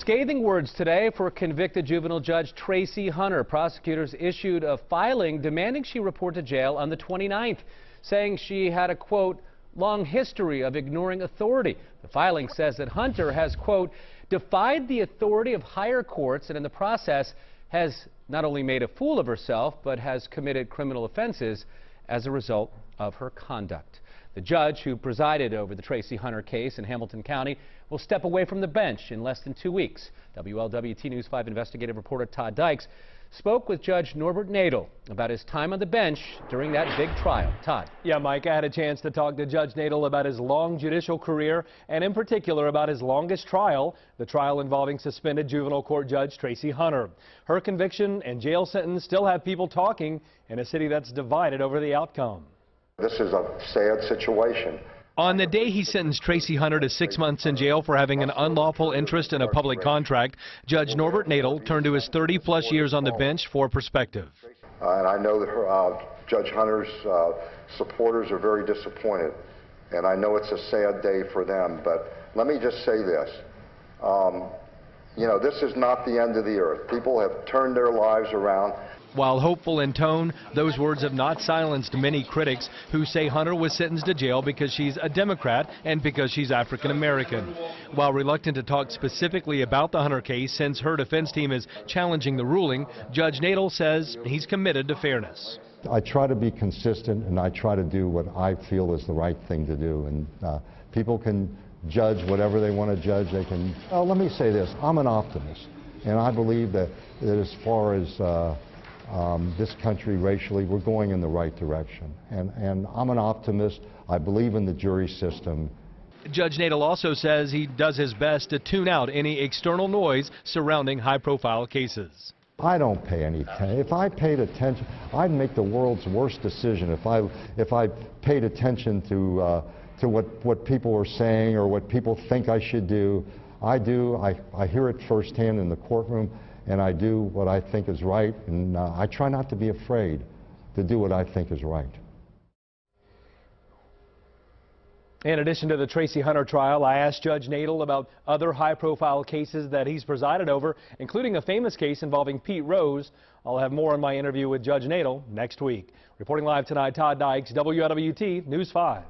Scathing words today for convicted juvenile Judge Tracie Hunter. Prosecutors issued a filing demanding she report to jail on the 29th, saying she had a, quote, long history of ignoring authority. The filing says that Hunter has, quote, defied the authority of higher courts and in the process has not only made a fool of herself, but has committed criminal offenses as a result of her conduct. The judge who presided over the Tracie Hunter case in Hamilton County will step away from the bench in less than 2 weeks. WLWT News 5 investigative reporter Todd Dykes spoke with Judge Norbert Nadel about his time on the bench during that big trial. Todd. Yeah, Mike, I had a chance to talk to Judge Nadel about his long judicial career and in particular about his longest trial, the trial involving suspended juvenile court judge Tracie Hunter. Her conviction and jail sentence still have people talking in a city that's divided over the outcome. This is a sad situation. On the day he sentenced Tracie Hunter to 6 months in jail for having an unlawful interest in a public contract, Judge Norbert Nadel turned to his 30-plus years on the bench for perspective. And I know that Judge Hunter's supporters are very disappointed, and I know it's a sad day for them, but let me just say this. You know, this is not the end of the earth. People have turned their lives around. While hopeful in tone, those words have not silenced many critics who say Hunter was sentenced to jail because she's a Democrat and because she's African American. While reluctant to talk specifically about the Hunter case since her defense team is challenging the ruling, Judge Nadel says he's committed to fairness. I try to be consistent and I try to do what I feel is the right thing to do. And people can judge whatever they want to judge. They can. Let me say this. I'm an optimist. And I believe that as far as this country racially, we're going in the right direction. And I'm an optimist. I believe in the jury system. Judge Nadel also says he does his best to tune out any external noise surrounding high-profile cases. I don't pay any attention. If I paid attention, I'd make the world's worst decision if I paid attention to what people are saying or what people think I should do. I hear it firsthand in the courtroom, and I do what I think is right, and I try not to be afraid to do what I think is right. In addition to the Tracie Hunter trial, I asked Judge Nadel about other high-profile cases that he's presided over, including a famous case involving Pete Rose. I'll have more in my interview with Judge Nadel next week. Reporting live tonight, Todd Dykes, WLWT News 5.